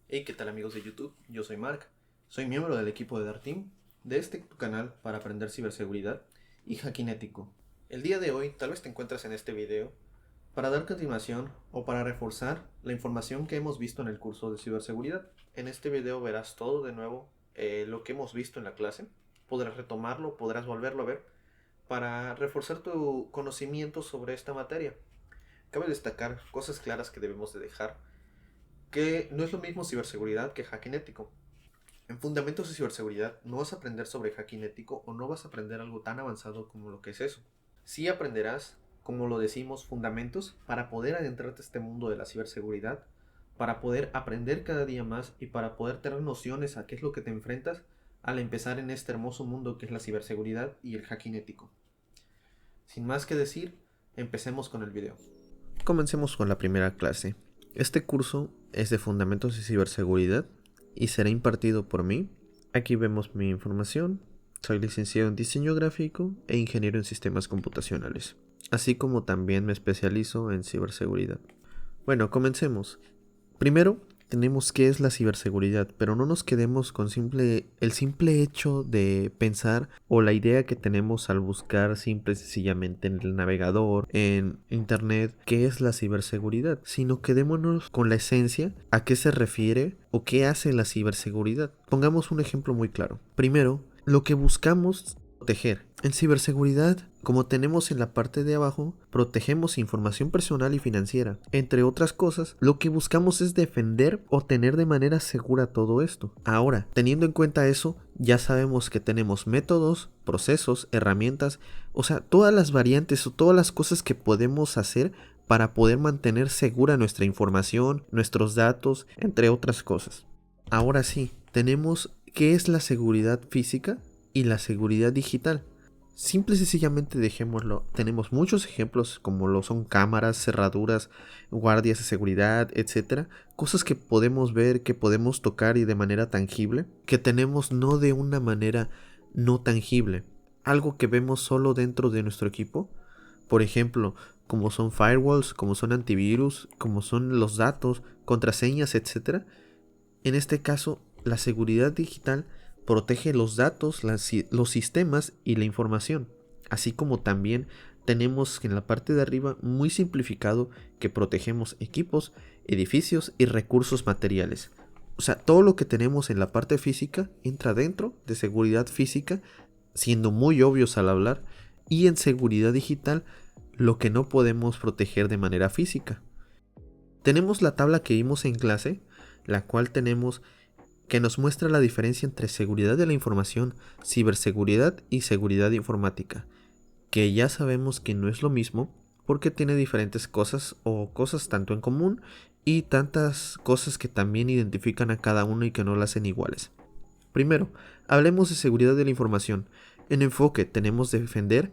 Hey, ¿qué tal amigos de YouTube? Yo soy Mark, soy miembro del equipo de Darteam, de este tu canal para aprender ciberseguridad y hacking ético. El día de hoy tal vez te encuentras en este video para dar continuación o para reforzar la información que hemos visto en el curso de ciberseguridad. En este video verás todo de nuevo lo que hemos visto en la clase, podrás retomarlo, podrás volverlo a ver para reforzar tu conocimiento sobre esta materia. Cabe destacar cosas claras que debemos de dejar, que no es lo mismo ciberseguridad que hacking ético. En fundamentos de ciberseguridad no vas a aprender sobre hacking ético o no vas a aprender algo tan avanzado como lo que es eso. Sí aprenderás, como lo decimos, fundamentos para poder adentrarte a este mundo de la ciberseguridad, para poder aprender cada día más y para poder tener nociones a qué es lo que te enfrentas al empezar en este hermoso mundo que es la ciberseguridad y el hacking ético. Sin más que decir, empecemos con el video. Comencemos con la primera clase. Este curso es de Fundamentos de Ciberseguridad y será impartido por mí. Aquí vemos mi información. Soy licenciado en Diseño Gráfico e Ingeniero en Sistemas Computacionales, así como también me especializo en ciberseguridad. Bueno, comencemos. Primero, tenemos qué es la ciberseguridad, pero no nos quedemos con el simple hecho de pensar o la idea que tenemos al buscar simple y sencillamente en el navegador, en internet, qué es la ciberseguridad, sino quedémonos con la esencia, a qué se refiere o qué hace la ciberseguridad. Pongamos un ejemplo muy claro. Primero, lo que buscamos proteger. En ciberseguridad, como tenemos en la parte de abajo, protegemos información personal y financiera. Entre otras cosas, lo que buscamos es defender o tener de manera segura todo esto. Ahora, teniendo en cuenta eso, ya sabemos que tenemos métodos, procesos, herramientas, o sea, todas las variantes o todas las cosas que podemos hacer para poder mantener segura nuestra información, nuestros datos, entre otras cosas. Ahora sí, tenemos qué es la seguridad física y la seguridad digital. Simple y sencillamente dejémoslo. Tenemos muchos ejemplos como lo son cámaras, cerraduras, guardias de seguridad, etcétera. Cosas que podemos ver, que podemos tocar y de manera tangible, que tenemos no de una manera no tangible. Algo que vemos solo dentro de nuestro equipo. Por ejemplo, como son firewalls, como son antivirus, como son los datos, contraseñas, etcétera. En este caso, la seguridad digital protege los datos, los sistemas y la información. Así como también tenemos en la parte de arriba muy simplificado que protegemos equipos, edificios y recursos materiales. O sea, todo lo que tenemos en la parte física entra dentro de seguridad física, siendo muy obvios al hablar, y en seguridad digital lo que no podemos proteger de manera física. Tenemos la tabla que vimos en clase, la cual tenemos que nos muestra la diferencia entre seguridad de la información, ciberseguridad y seguridad informática, que ya sabemos que no es lo mismo porque tiene diferentes cosas o cosas tanto en común y tantas cosas que también identifican a cada uno y que no las hacen iguales. Primero, hablemos de seguridad de la información. En enfoque tenemos defender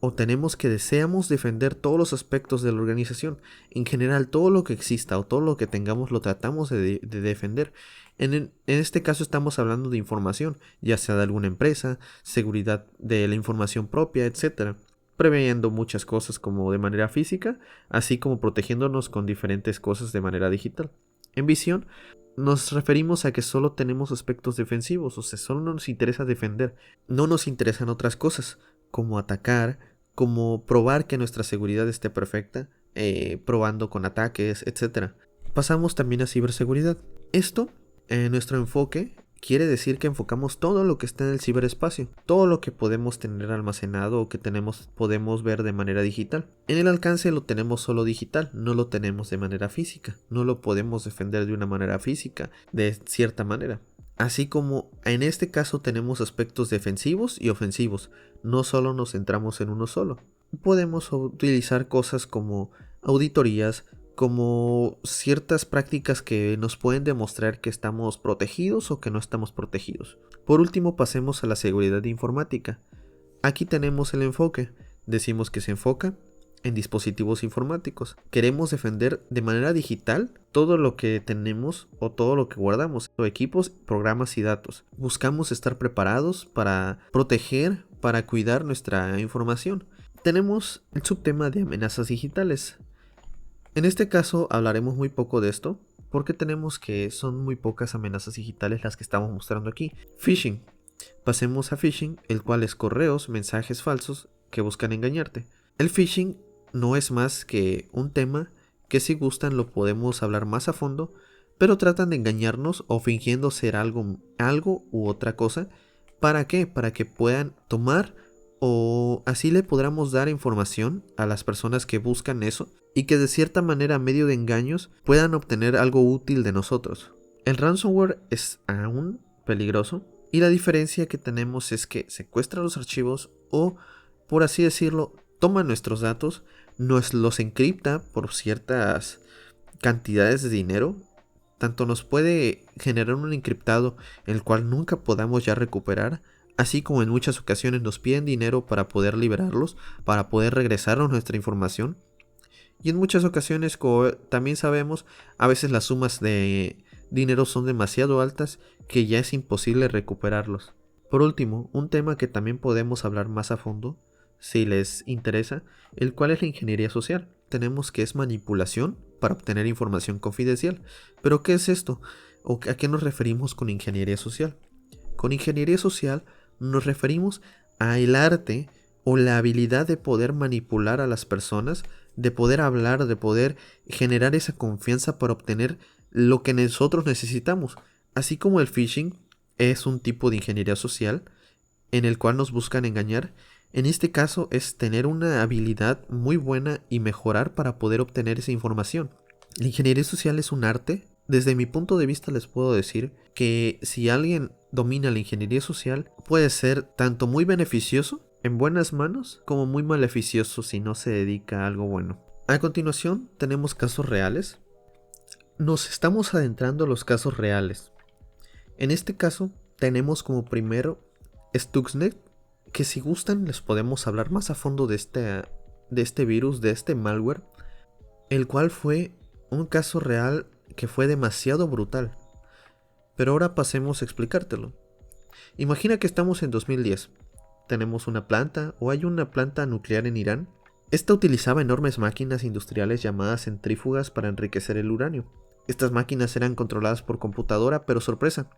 o tenemos que deseamos defender todos los aspectos de la organización. En general, todo lo que exista o todo lo que tengamos lo tratamos de defender. En este caso estamos hablando de información, ya sea de alguna empresa, seguridad de la información propia, etcétera, previendo muchas cosas como de manera física, así como protegiéndonos con diferentes cosas de manera digital. En visión, nos referimos a que solo tenemos aspectos defensivos, o sea, solo nos interesa defender, no nos interesan otras cosas, como atacar, como probar que nuestra seguridad esté perfecta, probando con ataques, etc. Pasamos también a ciberseguridad. Esto, en nuestro enfoque, quiere decir que enfocamos todo lo que está en el ciberespacio, todo lo que podemos tener almacenado o que podemos ver de manera digital. En el alcance lo tenemos solo digital, no lo tenemos de manera física, no lo podemos defender de una manera física, de cierta manera. Así como en este caso tenemos aspectos defensivos y ofensivos, no solo nos centramos en uno solo. Podemos utilizar cosas como auditorías, como ciertas prácticas que nos pueden demostrar que estamos protegidos o que no estamos protegidos. Por último, pasemos a la seguridad informática. Aquí tenemos el enfoque. Decimos que se enfoca en dispositivos informáticos. Queremos defender de manera digital todo lo que tenemos o todo lo que guardamos, o equipos, programas y datos. Buscamos estar preparados para proteger, para cuidar nuestra información. Tenemos el subtema de amenazas digitales. En este caso hablaremos muy poco de esto, porque tenemos que son muy pocas amenazas digitales las que estamos mostrando aquí. Phishing. Pasemos a phishing, el cual es correos, mensajes falsos que buscan engañarte. El phishing no es más que un tema que si gustan lo podemos hablar más a fondo, pero tratan de engañarnos o fingiendo ser algo u otra cosa. ¿Para qué? Para que puedan tomar o así le podamos dar información a las personas que buscan eso y que de cierta manera a medio de engaños puedan obtener algo útil de nosotros. El ransomware es aún peligroso y la diferencia que tenemos es que secuestra los archivos o, por así decirlo, toma nuestros datos, nos los encripta por ciertas cantidades de dinero. Tanto nos puede generar un encriptado el cual nunca podamos ya recuperar, así como en muchas ocasiones nos piden dinero para poder liberarlos, para poder regresarnos nuestra información. Y en muchas ocasiones, como también sabemos, a veces las sumas de dinero son demasiado altas que ya es imposible recuperarlos. Por último, un tema que también podemos hablar más a fondo, si les interesa, el cual es la ingeniería social. Tenemos que es manipulación para obtener información confidencial. ¿Pero qué es esto? ¿O a qué nos referimos con ingeniería social? Con ingeniería social nos referimos a el arte o la habilidad de poder manipular a las personas, de poder hablar, de poder generar esa confianza para obtener lo que nosotros necesitamos. Así como el phishing es un tipo de ingeniería social en el cual nos buscan engañar, en este caso es tener una habilidad muy buena y mejorar para poder obtener esa información. La ingeniería social es un arte. Desde mi punto de vista les puedo decir que si alguien domina la ingeniería social puede ser tanto muy beneficioso en buenas manos como muy maleficioso si no se dedica a algo bueno. A continuación tenemos casos reales. Nos estamos adentrando a los casos reales. En este caso tenemos como primero Stuxnet, que si gustan les podemos hablar más a fondo de este virus, de este malware, el cual fue un caso real que fue demasiado brutal. Pero ahora pasemos a explicártelo. Imagina que estamos en 2010. Tenemos una planta o hay una planta nuclear en Irán. Esta utilizaba enormes máquinas industriales llamadas centrífugas para enriquecer el uranio. Estas máquinas eran controladas por computadora, pero sorpresa,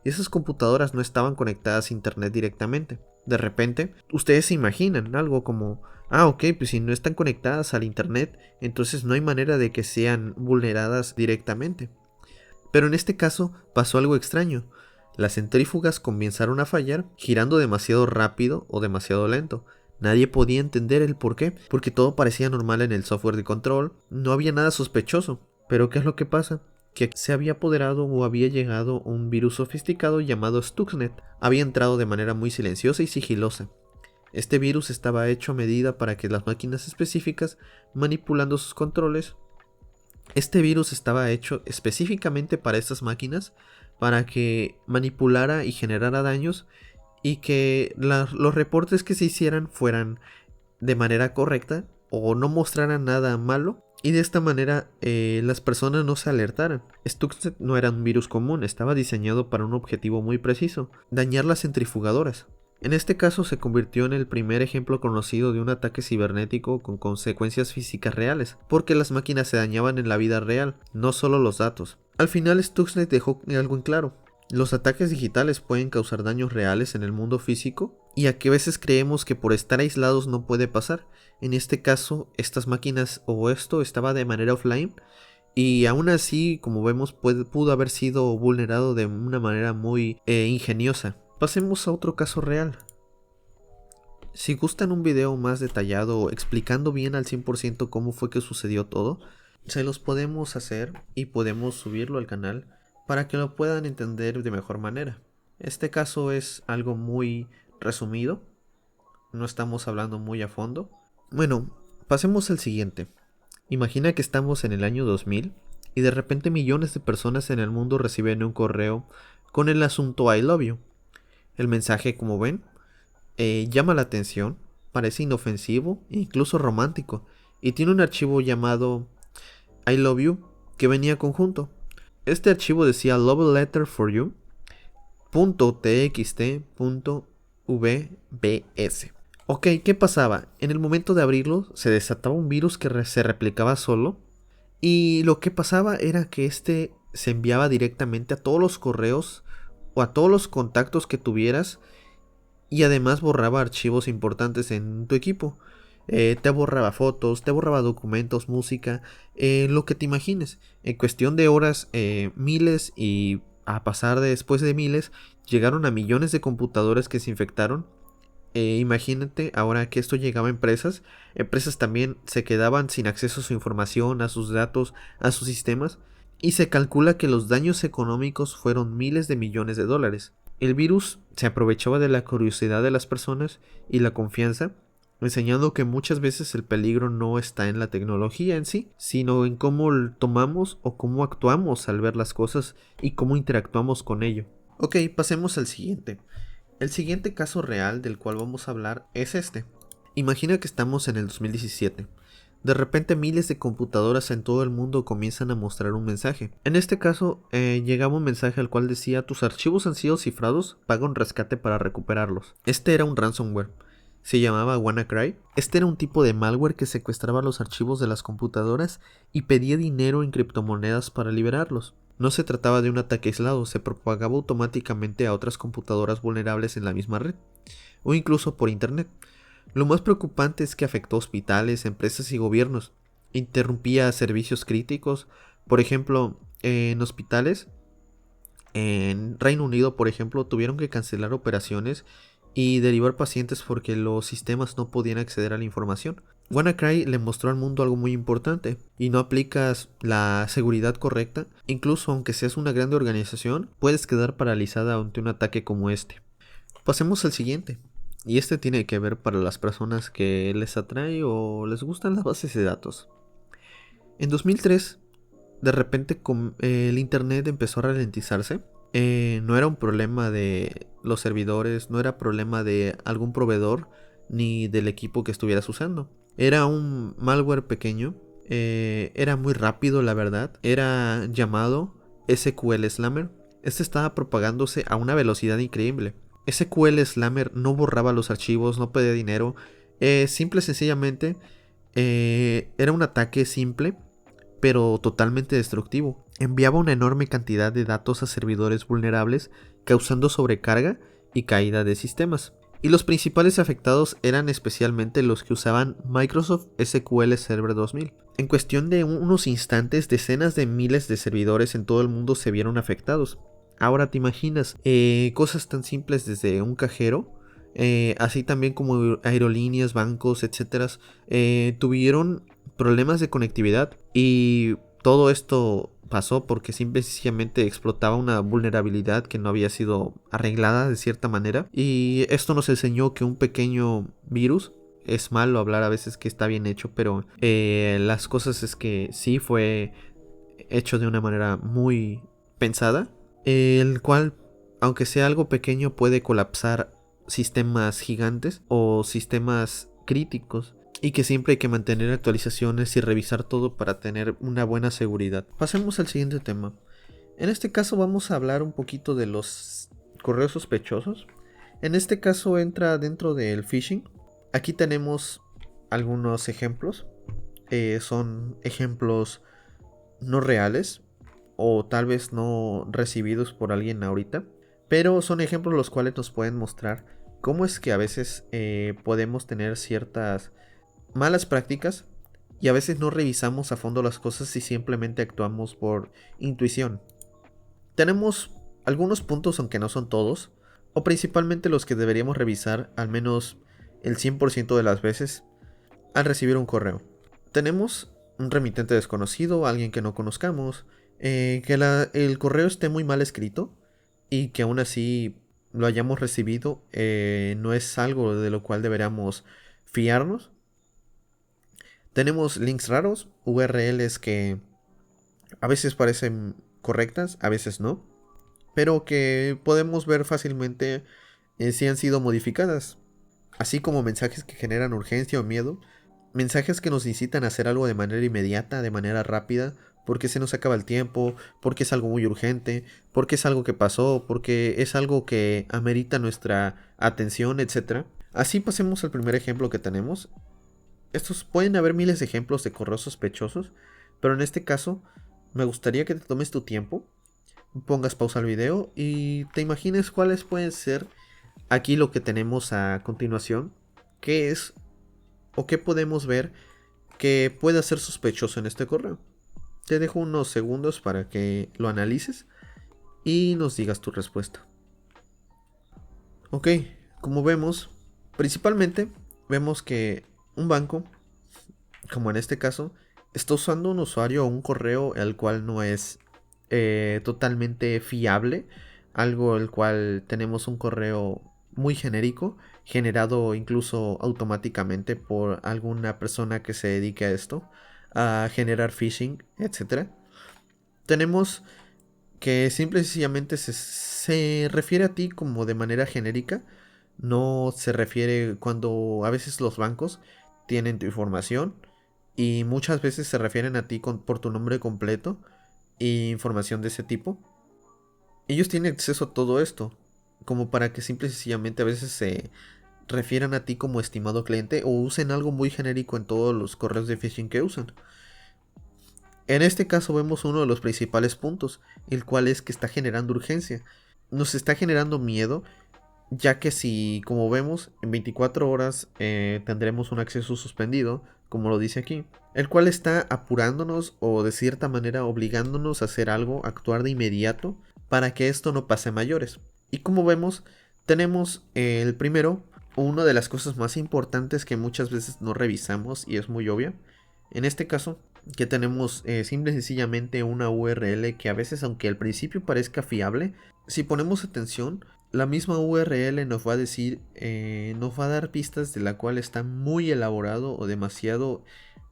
esas computadoras no estaban conectadas a internet directamente. De repente, ustedes se imaginan algo como, ok, pues si no están conectadas al internet, entonces no hay manera de que sean vulneradas directamente. Pero en este caso pasó algo extraño. Las centrífugas comenzaron a fallar, girando demasiado rápido o demasiado lento. Nadie podía entender el por qué, porque todo parecía normal en el software de control, no había nada sospechoso. Pero ¿qué es lo que pasa? Que se había apoderado o había llegado un virus sofisticado llamado Stuxnet. Había entrado de manera muy silenciosa y sigilosa. Este virus estaba hecho a medida para que las máquinas específicas, manipulando sus controles, este virus estaba hecho específicamente para estas máquinas, para que manipulara y generara daños y que los reportes que se hicieran fueran de manera correcta o no mostraran nada malo. Y de esta manera las personas no se alertaran. Stuxnet no era un virus común, estaba diseñado para un objetivo muy preciso: dañar las centrifugadoras. En este caso se convirtió en el primer ejemplo conocido de un ataque cibernético con consecuencias físicas reales, porque las máquinas se dañaban en la vida real, no solo los datos. Al final Stuxnet dejó algo en claro: los ataques digitales pueden causar daños reales en el mundo físico, y a que a veces creemos que por estar aislados no puede pasar. En este caso, estas máquinas o esto estaba de manera offline y aún así, como vemos, pudo haber sido vulnerado de una manera muy ingeniosa. Pasemos a otro caso real. Si gustan un video más detallado explicando bien al 100% cómo fue que sucedió todo, se los podemos hacer y podemos subirlo al canal para que lo puedan entender de mejor manera. Este caso es algo muy resumido, no estamos hablando muy a fondo. Bueno, pasemos al siguiente. Imagina que estamos en el año 2000 y de repente millones de personas en el mundo reciben un correo con el asunto I love you. El mensaje, como ven, llama la atención, parece inofensivo e incluso romántico, y tiene un archivo llamado I love you que venía conjunto. Este archivo decía love a letter for you .txt.vbs. Ok, ¿qué pasaba? En el momento de abrirlo se desataba un virus que se replicaba solo, y lo que pasaba era que este se enviaba directamente a todos los correos o a todos los contactos que tuvieras, y además borraba archivos importantes en tu equipo. Te borraba fotos, te borraba documentos, música, lo que te imagines. En cuestión de horas, miles, y a pasar después de miles, llegaron a millones de computadores que se infectaron. Imagínate ahora que esto llegaba a empresas. Empresas también se quedaban sin acceso a su información, a sus datos, a sus sistemas. Y se calcula que los daños económicos fueron miles de millones de dólares. El virus se aprovechaba de la curiosidad de las personas y la confianza, enseñando que muchas veces el peligro no está en la tecnología en sí, sino en cómo tomamos o cómo actuamos al ver las cosas y cómo interactuamos con ello. Ok, pasemos al siguiente. El siguiente caso real del cual vamos a hablar es este. Imagina que estamos en el 2017. De repente miles de computadoras en todo el mundo comienzan a mostrar un mensaje. En este caso, llegaba un mensaje al cual decía: tus archivos han sido cifrados, paga un rescate para recuperarlos. Este era un ransomware. Se llamaba WannaCry. Este era un tipo de malware que secuestraba los archivos de las computadoras y pedía dinero en criptomonedas para liberarlos. No se trataba de un ataque aislado, se propagaba automáticamente a otras computadoras vulnerables en la misma red, o incluso por internet. Lo más preocupante es que afectó a hospitales, empresas y gobiernos. Interrumpía servicios críticos. Por ejemplo, en hospitales, en Reino Unido, por ejemplo, tuvieron que cancelar operaciones y derivar pacientes porque los sistemas no podían acceder a la información. WannaCry le mostró al mundo algo muy importante: y no aplicas la seguridad correcta, incluso aunque seas una grande organización, puedes quedar paralizada ante un ataque como este. Pasemos al siguiente. Y este tiene que ver para las personas que les atrae o les gustan las bases de datos. En 2003, de repente el internet empezó a ralentizarse. No era un problema de los servidores, no era problema de algún proveedor ni del equipo que estuvieras usando. Era un malware pequeño. Era muy rápido, la verdad. Era llamado SQL Slammer. Este estaba propagándose a una velocidad increíble. SQL Slammer no borraba los archivos, no pedía dinero. Simple y sencillamente era un ataque simple, pero totalmente destructivo. Enviaba una enorme cantidad de datos a servidores vulnerables, causando sobrecarga y caída de sistemas. Y los principales afectados eran especialmente los que usaban Microsoft SQL Server 2000. En cuestión de unos instantes, decenas de miles de servidores en todo el mundo se vieron afectados. Ahora te imaginas cosas tan simples desde un cajero, así también como aerolíneas, bancos, etcétera, tuvieron problemas de conectividad, y todo esto pasó porque simplemente explotaba una vulnerabilidad que no había sido arreglada de cierta manera. Y esto nos enseñó que un pequeño virus, es malo hablar a veces que está bien hecho, pero las cosas es que sí fue hecho de una manera muy pensada, el cual, aunque sea algo pequeño, puede colapsar sistemas gigantes o sistemas críticos, y que siempre hay que mantener actualizaciones y revisar todo para tener una buena seguridad. Pasemos al siguiente tema. En este caso vamos a hablar un poquito de los correos sospechosos. En este caso entra dentro del phishing. Aquí tenemos algunos ejemplos. Son ejemplos no reales, o tal vez no recibidos por alguien ahorita, pero son ejemplos los cuales nos pueden mostrar cómo es que a veces podemos tener ciertas malas prácticas, y a veces no revisamos a fondo las cosas y simplemente actuamos por intuición. Tenemos algunos puntos, aunque no son todos, o principalmente los que deberíamos revisar al menos el 100% de las veces al recibir un correo. Tenemos un remitente desconocido, alguien que no conozcamos, que el correo esté muy mal escrito y que aún así lo hayamos recibido, no es algo de lo cual deberíamos fiarnos. Tenemos links raros, URLs que a veces parecen correctas, a veces no, pero que podemos ver fácilmente si han sido modificadas, así como mensajes que generan urgencia o miedo, mensajes que nos incitan a hacer algo de manera inmediata, de manera rápida, porque se nos acaba el tiempo, porque es algo muy urgente, porque es algo que pasó, porque es algo que amerita nuestra atención, etc. Así pasemos al primer ejemplo que tenemos. Estos pueden haber miles de ejemplos de correos sospechosos, pero en este caso me gustaría que te tomes tu tiempo, pongas pausa al video y te imagines cuáles pueden ser aquí lo que tenemos a continuación, qué es o qué podemos ver que pueda ser sospechoso en este correo. Te dejo unos segundos para que lo analices y nos digas tu respuesta. Ok, como vemos, principalmente vemos que un banco, como en este caso, está usando un usuario o un correo el cual no es totalmente fiable, algo el cual tenemos un correo muy genérico, generado incluso automáticamente por alguna persona que se dedique a esto, a generar phishing, etcétera. Tenemos que simple y sencillamente se refiere a ti como de manera genérica, no se refiere cuando a veces los bancos tienen tu información y muchas veces se refieren a ti por tu nombre completo e información de ese tipo. Ellos tienen acceso a todo esto, como para que simple y sencillamente a veces se refieran a ti como estimado cliente o usen algo muy genérico en todos los correos de phishing que usan. En este caso vemos uno de los principales puntos, el cual es que está generando urgencia. Nos está generando miedo, ya que si, como vemos, en 24 horas tendremos un acceso suspendido, como lo dice aquí, el cual está apurándonos o de cierta manera obligándonos a hacer algo, a actuar de inmediato, para que esto no pase a mayores. Y como vemos, tenemos el primero, una de las cosas más importantes que muchas veces no revisamos y es muy obvia. En este caso, que tenemos simple y sencillamente una URL que a veces, aunque al principio parezca fiable, si ponemos atención, la misma URL nos va a decir, nos va a dar pistas de la cual está muy elaborado o demasiado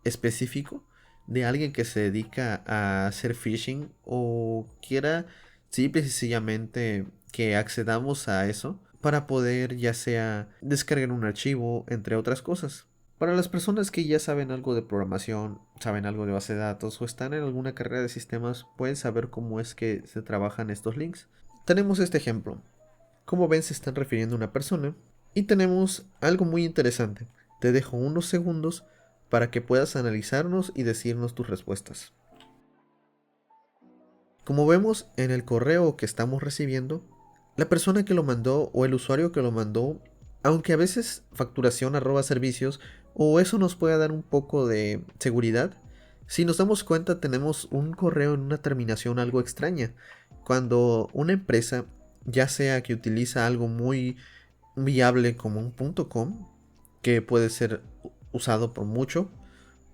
específico de alguien que se dedica a hacer phishing o quiera simple y sencillamente que accedamos a eso para poder ya sea descargar un archivo, entre otras cosas. Para las personas que ya saben algo de programación, saben algo de base de datos o están en alguna carrera de sistemas, pueden saber cómo es que se trabajan estos links. Tenemos este ejemplo. Como ven, se están refiriendo a una persona. Y tenemos algo muy interesante. Te dejo unos segundos para que puedas analizarnos y decirnos tus respuestas. Como vemos en el correo que estamos recibiendo, la persona que lo mandó o el usuario que lo mandó, aunque a veces facturación arroba servicios o eso nos pueda dar un poco de seguridad, si nos damos cuenta tenemos un correo en una terminación algo extraña. Cuando una empresa, ya sea que utiliza algo muy viable como un .com, que puede ser usado por mucho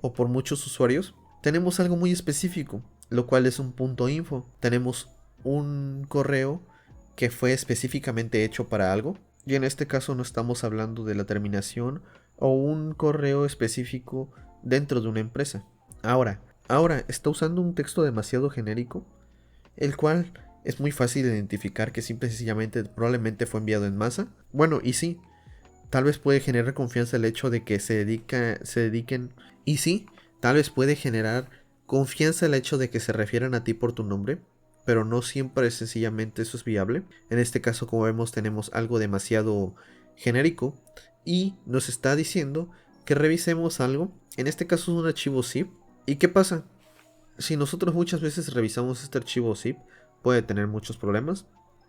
o por muchos usuarios, tenemos algo muy específico, lo cual es un .info. Tenemos un correo que fue específicamente hecho para algo, y en este caso no estamos hablando de la terminación o un correo específico dentro de una empresa. Ahora está usando un texto demasiado genérico, el cual es muy fácil de identificar que simple y sencillamente probablemente fue enviado en masa. Bueno, y sí, tal vez puede generar confianza el hecho de que se dediquen. Y sí, tal vez puede generar confianza el hecho de que se refieran a ti por tu nombre, pero no siempre sencillamente eso es viable. En este caso, como vemos, tenemos algo demasiado genérico y nos está diciendo que revisemos algo. En este caso es un archivo zip. ¿Y qué pasa? Si nosotros muchas veces revisamos este archivo zip, puede tener muchos problemas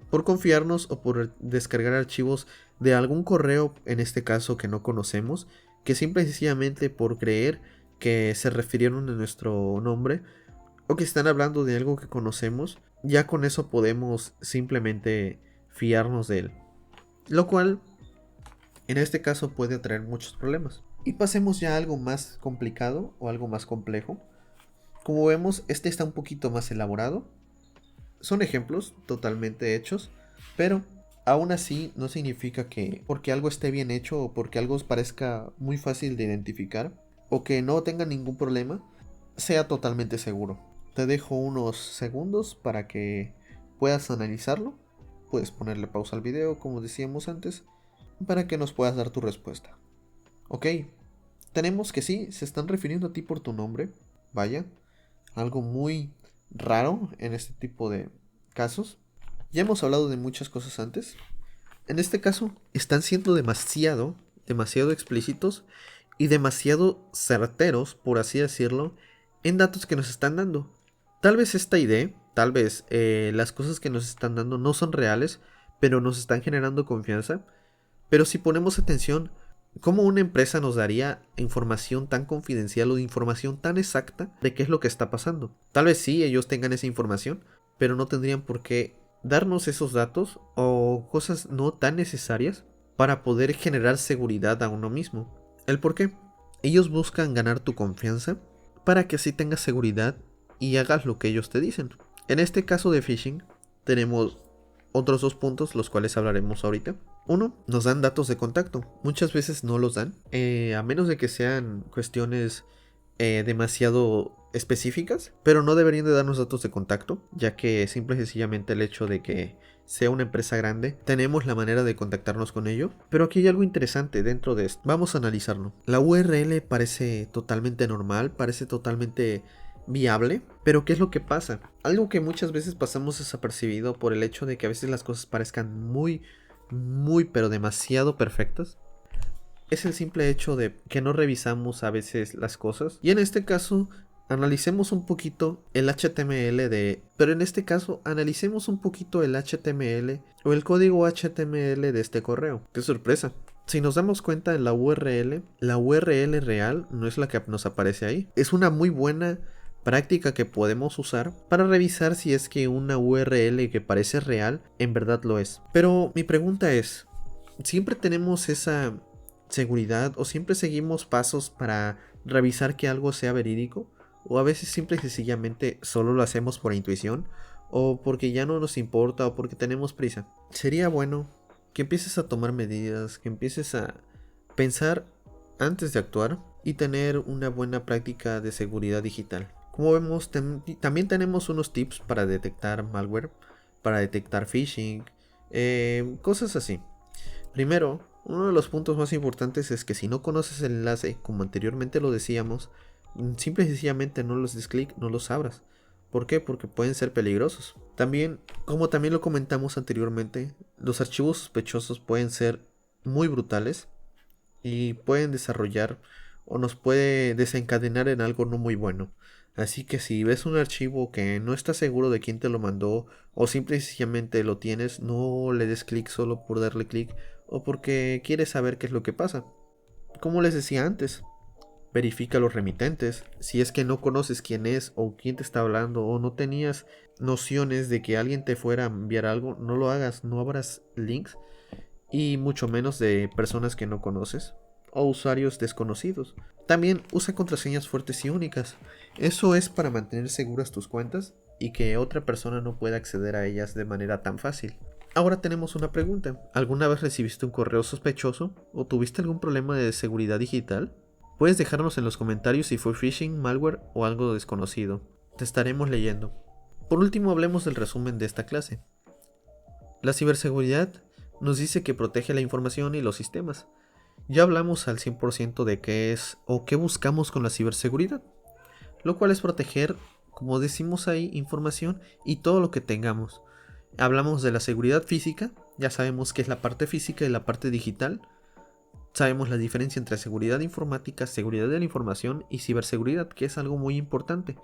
por confiarnos o por descargar archivos de algún correo, en este caso que no conocemos, que simple y sencillamente por creer que se refirieron a nuestro nombre o que están hablando de algo que conocemos, ya con eso podemos simplemente fiarnos de él. Lo cual, en este caso, puede traer muchos problemas. Y pasemos ya a algo más complicado o algo más complejo. Como vemos, este está un poquito más elaborado. Son ejemplos totalmente hechos, pero aún así no significa que porque algo esté bien hecho o porque algo os parezca muy fácil de identificar o que no tenga ningún problema, sea totalmente seguro. Te dejo unos segundos para que puedas analizarlo. Puedes ponerle pausa al video, como decíamos antes, para que nos puedas dar tu respuesta. Ok, tenemos que sí, se están refiriendo a ti por tu nombre. Vaya, algo muy raro en este tipo de casos. Ya hemos hablado de muchas cosas antes. En este caso, están siendo demasiado explícitos y demasiado certeros, por así decirlo, en datos que nos están dando. Tal vez esta idea, tal vez las cosas que nos están dando no son reales, pero nos están generando confianza. Pero si ponemos atención, ¿cómo una empresa nos daría información tan confidencial o información tan exacta de qué es lo que está pasando? Tal vez sí, ellos tengan esa información, pero no tendrían por qué darnos esos datos o cosas no tan necesarias para poder generar seguridad a uno mismo. ¿El por qué? Ellos buscan ganar tu confianza para que así tengas seguridad y hagas lo que ellos te dicen. En este caso de phishing tenemos otros dos puntos, los cuales hablaremos ahorita. Uno, nos dan datos de contacto. Muchas veces no los dan, a menos de que sean cuestiones demasiado específicas, pero no deberían de darnos datos de contacto, ya que simple y sencillamente el hecho de que sea una empresa grande, tenemos la manera de contactarnos con ello. Pero aquí hay algo interesante dentro de esto. Vamos a analizarlo. La URL parece totalmente normal, parece totalmente viable, pero ¿qué es lo que pasa? Algo que muchas veces pasamos desapercibido por el hecho de que a veces las cosas parezcan muy, pero demasiado perfectas. Es el simple hecho de que no revisamos a veces las cosas. Y en este caso, analicemos un poquito el HTML pero en este caso, analicemos un poquito el HTML o el código HTML de este correo. ¡Qué sorpresa! Si nos damos cuenta en la URL real no es la que nos aparece ahí. Es una muy buena práctica que podemos usar para revisar si es que una URL que parece real en verdad lo es. Pero mi pregunta es, ¿siempre tenemos esa seguridad o siempre seguimos pasos para revisar que algo sea verídico? ¿O a veces simple y sencillamente solo lo hacemos por intuición? ¿O porque ya no nos importa o porque tenemos prisa? Sería bueno que empieces a tomar medidas, que empieces a pensar antes de actuar y tener una buena práctica de seguridad digital. Como vemos, también tenemos unos tips para detectar malware, para detectar phishing, cosas así. Primero, uno de los puntos más importantes es que si no conoces el enlace, como anteriormente lo decíamos, simple y sencillamente no los des clic, no los abras. ¿Por qué? Porque pueden ser peligrosos. También, como también lo comentamos anteriormente, los archivos sospechosos pueden ser muy brutales y pueden desarrollar o nos puede desencadenar en algo no muy bueno. Así que si ves un archivo que no estás seguro de quién te lo mandó o simplemente lo tienes, no le des clic solo por darle clic o porque quieres saber qué es lo que pasa. Como les decía antes, verifica los remitentes. Si es que no conoces quién es o quién te está hablando o no tenías nociones de que alguien te fuera a enviar algo, no lo hagas, no abras links y mucho menos de personas que no conoces o usuarios desconocidos. También usa contraseñas fuertes y únicas. Eso es para mantener seguras tus cuentas y que otra persona no pueda acceder a ellas de manera tan fácil. Ahora tenemos una pregunta. ¿Alguna vez recibiste un correo sospechoso o tuviste algún problema de seguridad digital? Puedes dejarnos en los comentarios si fue phishing, malware o algo desconocido. Te estaremos leyendo. Por último, hablemos del resumen de esta clase. La ciberseguridad nos dice que protege la información y los sistemas. Ya hablamos al 100% de qué es o qué buscamos con la ciberseguridad, lo cual es proteger, como decimos ahí, información y todo lo que tengamos. Hablamos de la seguridad física, ya sabemos qué es la parte física y la parte digital. Sabemos la diferencia entre seguridad informática, seguridad de la información y ciberseguridad, que es algo muy importante.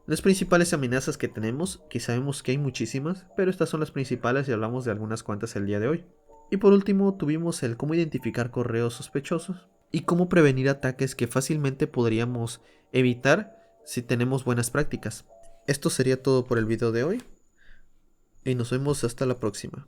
Las principales amenazas que tenemos, que sabemos que hay muchísimas, pero estas son las principales y hablamos de algunas cuantas el día de hoy. Y por último tuvimos el cómo identificar correos sospechosos y cómo prevenir ataques que fácilmente podríamos evitar si tenemos buenas prácticas. Esto sería todo por el video de hoy y nos vemos hasta la próxima.